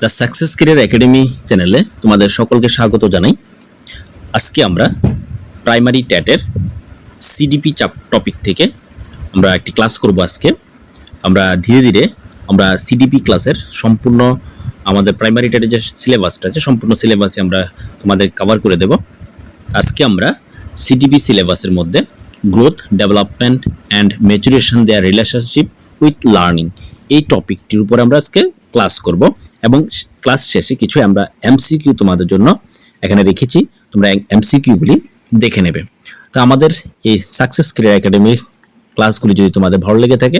The success career academy চ্যানেলে তোমাদের সকলকে স্বাগত জানাই। আজকে আমরা প্রাইমারি ট্যাটের সিডিপি টপিক থেকে আমরা একটি ক্লাস করব। আজকে আমরা ধীরে ধীরে আমরা সিডিপি ক্লাসের সম্পূর্ণ আমাদের প্রাইমারি ট্যাটের যে সিলেবাসটা আছে সম্পূর্ণ সিলেবাসে আমরা তোমাদের কভার করে দেব। আজকে আমরা সিডিপি সিলেবাসের মধ্যে growth, development and maturation there relationship with learning এই টপিকটির উপর আমরা আজকে ক্লাস করব এবং ক্লাস শেষে কিছু আমরা এমসিকিউ তোমাদের জন্য এখানে রেখেছি, তোমরা এমসিকিউগুলি দেখে নেবে। তো আমাদের এই সাকসেস ক্যারিয়ার একাডেমির ক্লাসগুলি যদি তোমাদের ভালো লেগে থাকে,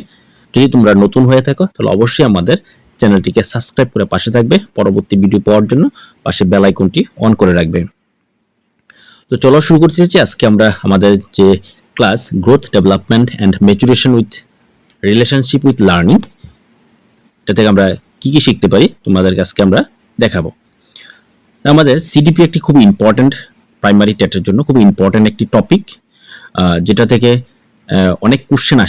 যদি তোমরা নতুন হয়ে থাকো, তাহলে অবশ্যই আমাদের চ্যানেলটিকে সাবস্ক্রাইব করে পাশে থাকবে। পরবর্তী ভিডিও পাওয়ার জন্য পাশে বেল আইকনটি অন করে রাখবে। তো চলো শুরু করতে চাইছি। আজকে আমরা আমাদের যে class growth, development and maturation with relationship with learning, এটা থেকে আমরা কি কি শিখতে পারি তোমাদের আজকে আমরা দেখাবো। আমাদের সিডিপি একটি খুব ইম্পর্টেন্ট, প্রাইমারি টেটের জন্য খুব ইম্পর্টেন্ট একটি টপিক, যেটা থেকে অনেক কোশ্চেন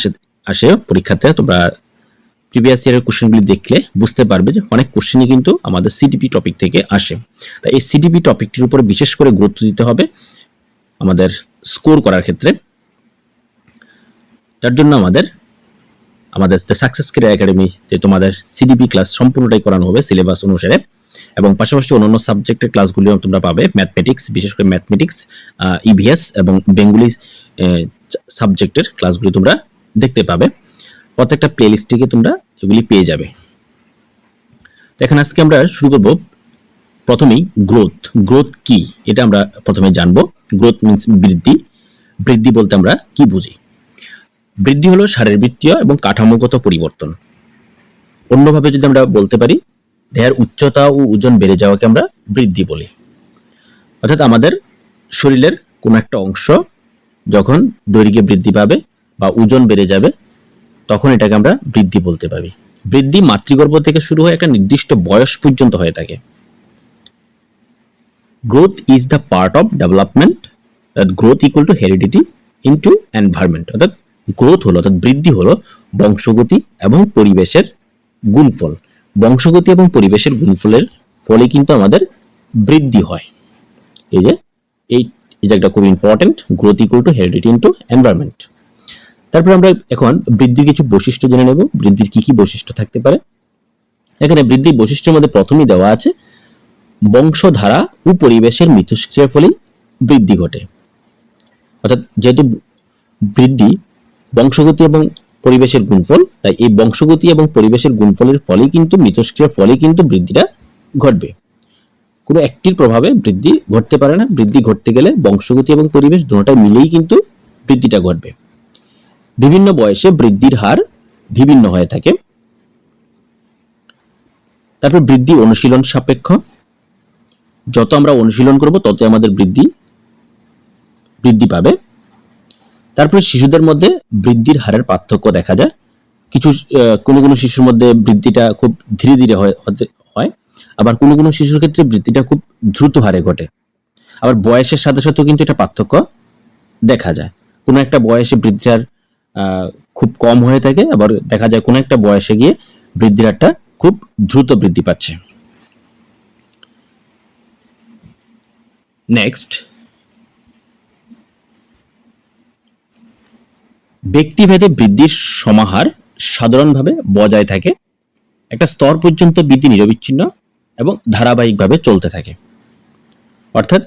আসে পরীক্ষাতে। তোমরা প্রিভিয়াস ইয়ারের কোশ্চেনগুলি দেখলে বুঝতে পারবে যে অনেক কোশ্চেনই কিন্তু আমাদের সিডিপি টপিক থেকে আসে। তাই এই সিডিপি টপিকটির উপরে বিশেষ করে গুরুত্ব দিতে হবে আমাদের স্কোর করার ক্ষেত্রে। তার জন্য আমাদের সাকসেস ক্যারিয়ার একাডেমিতে তোমাদের সিডিপি ক্লাস সম্পূর্ণটাই করানো হবে সিলেবাস অনুসারে, এবং পাশাপাশি অন্যান্য সাবজেক্টের ক্লাসগুলিও তোমরা পাবে। ম্যাথমেটিক্স, বিশেষ করে ম্যাথমেটিক্স, ইভিএস এবং বেঙ্গলি সাবজেক্টের ক্লাসগুলি তোমরা দেখতে পাবে। প্রত্যেকটা প্লেলিস্ট থেকে তোমরা এগুলি পেয়ে যাবে। এখন আজকে আমরা শুরু করব। প্রথমেই গ্রোথ কি এটা আমরা প্রথমে জানবো। গ্রোথ মিন্স বৃদ্ধি। বৃদ্ধি বলতে আমরা কি বুঝি? বৃদ্ধি হলো শারীরবৃত্তীয় এবং কাঠামোগত পরিবর্তন। অন্যভাবে যদি আমরা বলতে পারি, দেহের উচ্চতা ও ওজন বেড়ে যাওয়াকে আমরা বৃদ্ধি বলি। অর্থাৎ আমাদের শরীরের কোনো একটা অংশ যখন দৈর্ঘ্যে বৃদ্ধি পাবে বা ওজন বেড়ে যাবে, তখন এটাকে আমরা বৃদ্ধি বলতে পারি। বৃদ্ধি মাতৃগর্ভ থেকে শুরু হয়ে একটা নির্দিষ্ট বয়স পর্যন্ত হয়ে থাকে। Growth is the part of development, growth equal to heredity into environment. অর্থাৎ গ্রোথ হলো, অর্থাৎ বৃদ্ধি হলো বংশগতি এবং পরিবেশের গুণফল। বংশগতি এবং পরিবেশের গুণফলের ফলে কিন্তু আমাদের বৃদ্ধি হয়। এই যে একটা খুব important, growth equal to heredity into environment. তারপর আমরা এখন বৃদ্ধির কিছু বৈশিষ্ট্য জেনে নেব। বৃদ্ধির কি কি বৈশিষ্ট্য থাকতে পারে? এখানে বৃদ্ধির বৈশিষ্ট্যের মধ্যে প্রথমেই দেওয়া আছে বংশধারা ও পরিবেশের মিথস্ক্রিয়ার ফলে বৃদ্ধি ঘটে। অর্থাৎ যেহেতু বৃদ্ধি বংশগতি এবং পরিবেশের গুণফল, তাই এই বংশগতি এবং পরিবেশের গুণফলের ফলে কিন্তু মিথস্ক্রিয়ার ফলে কিন্তু বৃদ্ধিটা ঘটবে। কোনো একটির প্রভাবে বৃদ্ধি ঘটতে পারে না। বৃদ্ধি ঘটতে গেলে বংশগতি এবং পরিবেশ দুটোটাই মিলেই কিন্তু বৃদ্ধিটা ঘটবে। বিভিন্ন বয়সে বৃদ্ধির হার বিভিন্ন হয়ে থাকে। তারপর বৃদ্ধি অনুশীলন সাপেক্ষ। যত আমরা অনুশীলন করব তত আমাদের বৃদ্ধি পাবে। তারপরে শিশুদের মধ্যে বৃদ্ধির হারের পার্থক্য দেখা যায়। কোনো শিশুর মধ্যে বৃদ্ধিটা খুব ধীরে ধীরে হয়, আবার কোনো শিশুর ক্ষেত্রে বৃদ্ধিটা খুব দ্রুত হারে ঘটে। আবার বয়সের সাথে সাথেও কিন্তু এটা পার্থক্য দেখা যায়। কোনো একটা বয়সে বৃদ্ধির হার খুব কম হয়ে থাকে, আবার দেখা যায় কোনো একটা বয়সে গিয়ে বৃদ্ধির হারটা খুব দ্রুত বৃদ্ধি পাচ্ছে। নেক্সট, ব্যক্তিভেদে বৃদ্ধির সমাহার সাধারণভাবে বজায় থাকে। একটা স্তর পর্যন্ত বৃদ্ধি নিরবিচ্ছিন্ন এবং ধারাবাহিকভাবে চলতে থাকে। অর্থাৎ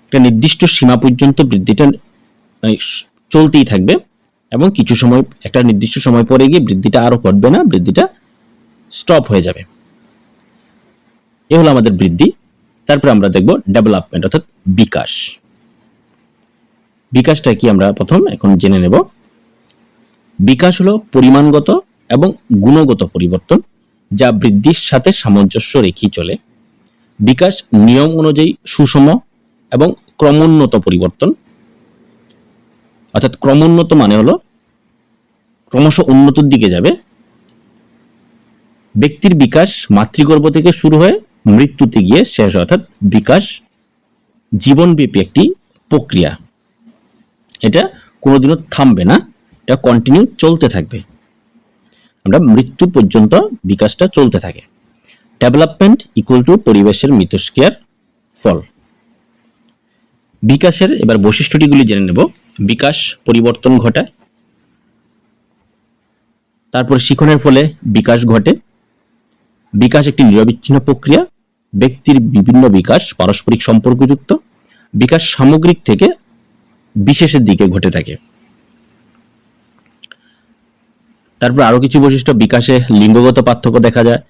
একটা নির্দিষ্ট সীমা পর্যন্ত বৃদ্ধিটা চলতেই থাকবে এবং একটা নির্দিষ্ট সময় পরে গিয়ে বৃদ্ধিটা আরো ঘটবে না, বৃদ্ধিটা স্টপ হয়ে যাবে। এ হলো আমাদের বৃদ্ধি। তারপরে আমরা দেখব ডেভেলপমেন্ট, অর্থাৎ বিকাশ। বিকাশটা কি আমরা প্রথম এখন জেনে নেব। বিকাশ হলো পরিমাণগত এবং গুণগত পরিবর্তন যা বৃদ্ধির সাথে সামঞ্জস্য রেখেই চলে। বিকাশ নিয়ম অনুযায়ী সুষম এবং ক্রমোন্নত পরিবর্তন। অর্থাৎ ক্রমোন্নত মানে হলো ক্রমশ উন্নতির দিকে যাবে। ব্যক্তির বিকাশ মাতৃগর্ভ থেকে শুরু হয়ে মৃত্যুতে গিয়ে শেষ হয়। অর্থাৎ বিকাশ জীবনব্যাপী একটি প্রক্রিয়া, এটা কোনোদিনও থামবে না, এটা কন্টিনিউ চলতে থাকবে। আমরা মৃত্যু পর্যন্ত বিকাশটা চলতে থাকে। ডেভেলপমেন্ট ইকুয়াল টু পরিবেশের মিথস্ক্রিয়ার ফল। বিকাশের এবার বৈশিষ্ট্যটিগুলি জেনে নেব। বিকাশ পরিবর্তন ঘটায়, তারপর শিখনের ফলে বিকাশ ঘটে। বিকাশ একটি নিরবিচ্ছিন্ন প্রক্রিয়া, ব্যক্তির বিভিন্ন বিকাশ পারস্পরিক সম্পর্কযুক্ত। বিকাশ সামগ্রিক থেকে বিশেষের দিকে ঘটে থাকে। তারপর আরো কিছু বৈশিষ্ট্য, বিকাশে লিঙ্গগত পার্থক্য দেখা যায়,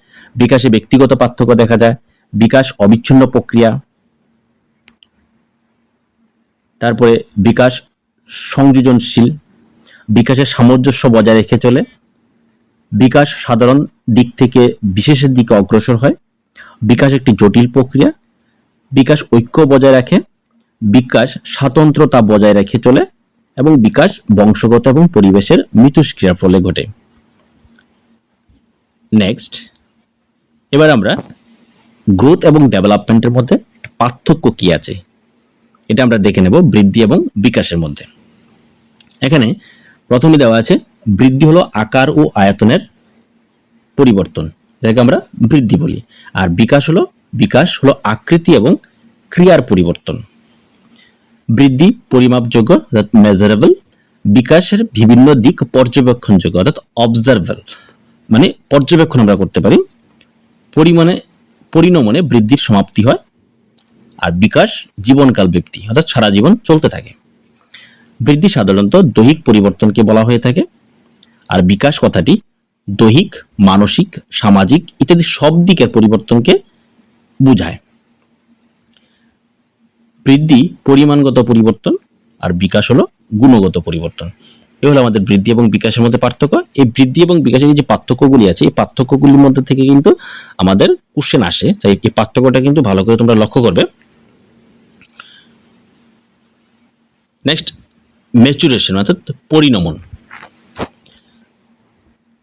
বিকাশে ব্যক্তিগত পার্থক্য দেখা যায়, বিকাশ অবিচ্ছিন্ন প্রক্রিয়া, তারপরে বিকাশ সংযোজনশীল, বিকাশের সামঞ্জস্য বজায় রেখে চলে, বিকাশ সাধারণ দিক থেকে বিশেষের দিকে অগ্রসর হয়, বিকাশ একটি জটিল প্রক্রিয়া, বিকাশ ঐক্য বজায় রাখে, বিকাশ স্বাতন্ত্রতা বজায় রেখে চলে এবং বিকাশ বংশগত এবং পরিবেশের মিথস্ক্রিয়ার ফলে ঘটে। নেক্সট, এবার আমরা গ্রোথ এবং ডেভেলপমেন্টের মধ্যে পার্থক্য কি আছে এটা আমরা দেখে নেব বৃদ্ধি এবং বিকাশের মধ্যে। এখানে প্রথমে দেওয়া আছে বৃদ্ধি হলো আকার ও আয়তনের পরিবর্তন, যেটাকে আমরা বৃদ্ধি বলি। আর বিকাশ হলো আকৃতি এবং ক্রিয়ার পরিবর্তন। বৃদ্ধি পরিমাপযোগ্য অর্থাৎ মেজারেবল, বিকাশের বিভিন্ন দিক পর্যবেক্ষণযোগ্য অর্থাৎ অবজারভেবল, মানে পর্যবেক্ষণ আমরা করতে পারি। পরিণমনে বৃদ্ধির সমাপ্তি হয়, আর বিকাশ জীবনকাল ব্যাপ্তি অর্থাৎ সারা জীবন চলতে থাকে। বৃদ্ধি সাধারণত দৈহিক পরিবর্তনকে বলা হয়ে থাকে, আর বিকাশ কথাটি দৈহিক, মানসিক, সামাজিক ইত্যাদি সব দিকের পরিবর্তনকে বোঝায়। বৃদ্ধি পরিমাণগত পরিবর্তন আর বিকাশ হলো গুণগত পরিবর্তন। এ হলো আমাদের বৃদ্ধি এবং বিকাশের মধ্যে পার্থক্য। এই বৃদ্ধি এবং বিকাশের যে পার্থক্যগুলি আছে, এই পার্থক্যগুলির মধ্যে থেকে কিন্তু আমাদের কোশ্চেন আসে, তাই এই পার্থক্যটা কিন্তু ভালো করে তোমরা লক্ষ্য করবে। নেক্সট, ম্যাচুরেশন অর্থাৎ পরিণমন।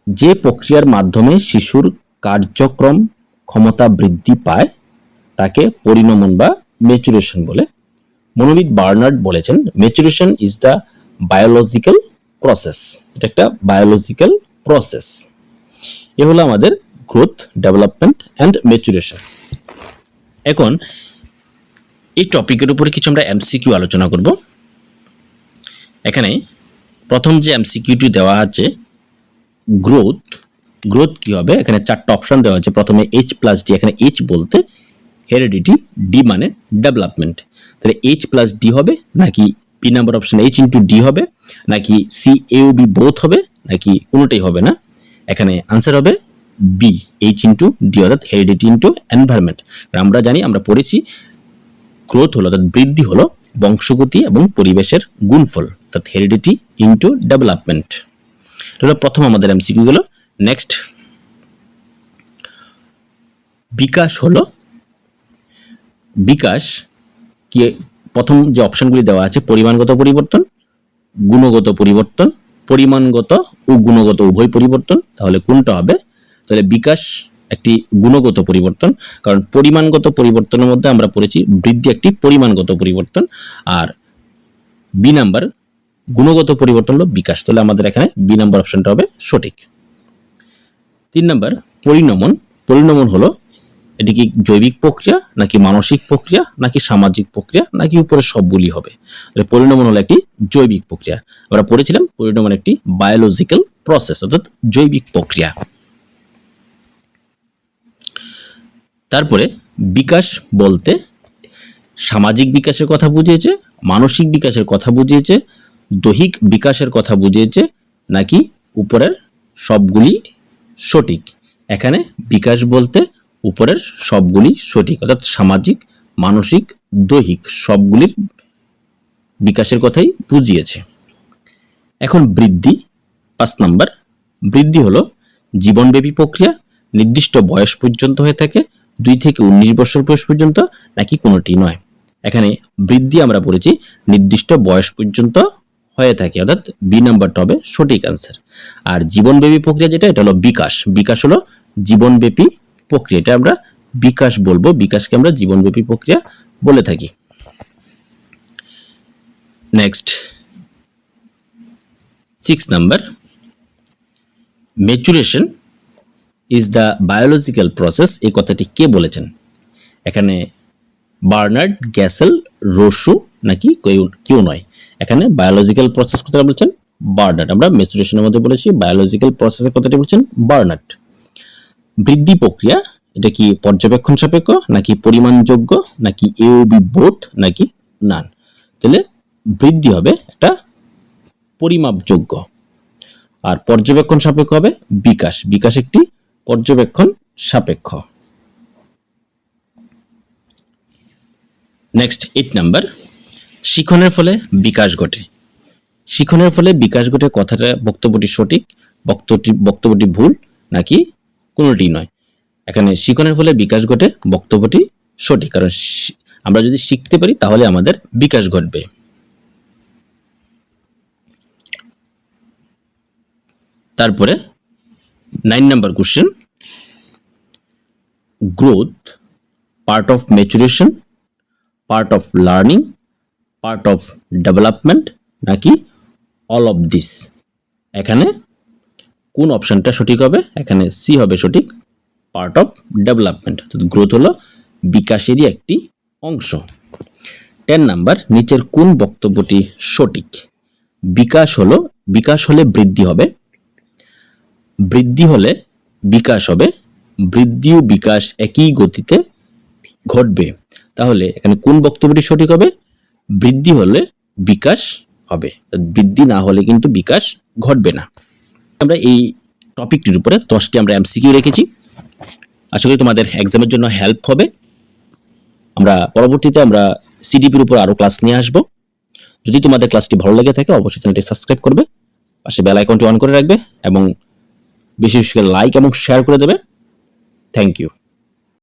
যে প্রক্রিয়ার মাধ্যমে শিশুর কার্যক্রম ক্ষমতা বৃদ্ধি পায় তাকে পরিণমন বা ম্যাচুরেশন বলে। মনোবিদ বার্নার্ড বলেছেন, maturation is the biological process. এটা একটা বায়োলজিক্যাল প্রসেস। এ হলো আমাদের গ্রোথ, ডেভেলপমেন্ট অ্যান্ড ম্যাচুরেশন। এখন এই টপিকের উপরে কিছু আমরা এমসিকিউ আলোচনা করব। এখানে প্রথম যে এমসিকিউটি দেওয়া আছে, গ্রোথ কি হবে? এখানে চারটা অপশন দেওয়া আছে। প্রথমে H+D, এখানে H বলতে হেরিডিটি, ডি মানে ডেভেলপমেন্ট। তাহলে H+D হবে নাকি বি নাম্বার অপশন H×D হবে, নাকি C/A/B বোথ হবে, নাকি কোনোটাই হবে না? এখানে আনসার হবে বি, H×D অর্থাৎ হেরিডিটি ইন্টু এনভায়রনমেন্ট। আমরা জানি, আমরা পড়েছি, গ্রোথ হলো অর্থাৎ বৃদ্ধি হলো বংশগতি এবং পরিবেশের গুণফল, অর্থাৎ হেরিডিটি ইন্টু ডেভেলপমেন্ট। এটা হলো প্রথম আমাদের এমসিকিউ গেল। নেক্সট, বিকাশ কি? প্রথম যে অপশনগুলি দেওয়া আছে, পরিমাণগত পরিবর্তন, গুণগত পরিবর্তন, পরিমাণগত ও গুণগত উভয় পরিবর্তন, তাহলে কোনটা হবে? তাহলে বিকাশ একটি গুণগত পরিবর্তন, কারণ পরিমাণগত পরিবর্তনের মধ্যে আমরা পড়েছি বৃদ্ধি একটি পরিমাণগত পরিবর্তন, আর বি নাম্বার গুণগত পরিবর্তন হলো বিকাশ। তাহলে আমাদের এখানে বি নাম্বার অপশনটা হবে সঠিক। 3 নাম্বার, পরিণমন হলো এটি কি জৈবিক প্রক্রিয়া, নাকি মানসিক প্রক্রিয়া, নাকি সামাজিক প্রক্রিয়া, নাকি উপরে সবগুলি হবে? পরিণমন হলো একটি জৈবিক প্রক্রিয়া। আমরা পড়েছিলাম পরিণমন একটি বায়োলজিক্যাল প্রসেস অর্থাৎ জৈবিক প্রক্রিয়া। তারপরে বিকাশ বলতে সামাজিক বিকাশের কথা বুঝিয়েছে, মানসিক বিকাশের কথা বুঝিয়েছে, দৈহিক বিকাশের কথা বুঝিয়েছে, নাকি উপরের সবগুলি সঠিক? এখানে বিকাশ বলতে উপরের সবগুলি সঠিক, অর্থাৎ সামাজিক, মানসিক, দৈহিক সবগুলির বিকাশের কথাই বুঝিয়েছে। এখন বৃদ্ধি, 5 নাম্বার, বৃদ্ধি হলো জীবনব্যাপী প্রক্রিয়া, নির্দিষ্ট বয়স পর্যন্ত হয়ে থাকে, 2 থেকে 19 বছর বয়স পর্যন্ত, নাকি কোনোটি নয়? এখানে বৃদ্ধি আমরা পড়েছি নির্দিষ্ট বয়স পর্যন্ত হয়ে থাকে, অর্থাৎ বি নাম্বারটা হবে সঠিক আনসার। আর জীবনব্যাপী প্রক্রিয়া যেটা, এটা হলো বিকাশ হলো জীবনব্যাপী প্রক্রিয়া, এটা আমরা বিকাশ বলবো, বিকাশকে আমরা জীবনব্যাপী প্রক্রিয়া বলে থাকি। Next, 6 number, maturation is the biological process, এই কথাটি কে বলেছেন? এখানে বার্নার্ড, গ্যাসেল, রোসু নাকি কেউ নয়? এখানে বায়োলজিক্যাল প্রসেস কথা বলছেন বার্নার্ড। আমরা মেচুরেশনের মধ্যে বলেছি বায়োলজিক্যাল প্রসেসের কথাটি বলছেন বার্নার্ড। বৃদ্ধি প্রক্রিয়া এটা কি পর্যবেক্ষণ সাপেক্ষ নাকি পরিমাণযোগ্য নাকি এওবি বোথ নাকি নান? তাহলে বৃদ্ধি হবে এটা পরিমাপযোগ্য, আর পর্যবেক্ষণ সাপেক্ষ হবে বিকাশ। বিকাশ একটি পর্যবেক্ষণ সাপেক্ষ। নেক্সট 8 নাম্বার, শিখনের ফলে বিকাশ ঘটে। শিখনের ফলে বিকাশ ঘটে কথাটা বক্তব্যটি সঠিক, বক্তব্যটি ভুল নাকি কোনোটি নয়? এখানে শিখনের ফলে বিকাশ ঘটে বক্তব্যটি সঠিক, কারণ আমরা যদি শিখতে পারি তাহলে আমাদের বিকাশ ঘটবে। তারপরে 9 number question, growth part of maturation, part of learning, part of development নাকি অল অফ দিস? এখানে কোন অপশনটা সঠিক হবে? এখানে সি হবে সঠিক, পার্ট অফ ডেভেলপমেন্ট। গ্রোথ হলো বিকাশেরই একটি অংশ। 10 নাম্বার, নিচের কোন বক্তব্যটি সঠিক? বিকাশ হলে বৃদ্ধি হবে, বৃদ্ধি হলে বিকাশ হবে, বৃদ্ধি ও বিকাশ একই গতিতে ঘটবে। তাহলে এখানে কোন বক্তব্যটি সঠিক হবে? বৃদ্ধি হলে বিকাশ হবে, বৃদ্ধি না হলে কিন্তু বিকাশ ঘটবে না। আমরা এই টপিকটির উপরে 10টি আমরা এমসিকিউ রেখেছি, আশা করি তোমাদের এক্সামের জন্য হেল্প হবে। আমরা পরবর্তীতে আমরা সিডিপির উপর আরো ক্লাস নিয়ে আসব। যদি তোমাদের ক্লাসটি ভালো লেগে থাকে অবশ্যই চ্যানেলটি সাবস্ক্রাইব করবে, পাশে বেল আইকনটি অন করে রাখবে এবং বেশি বেশি লাইক এবং শেয়ার করে দেবে। Thank you.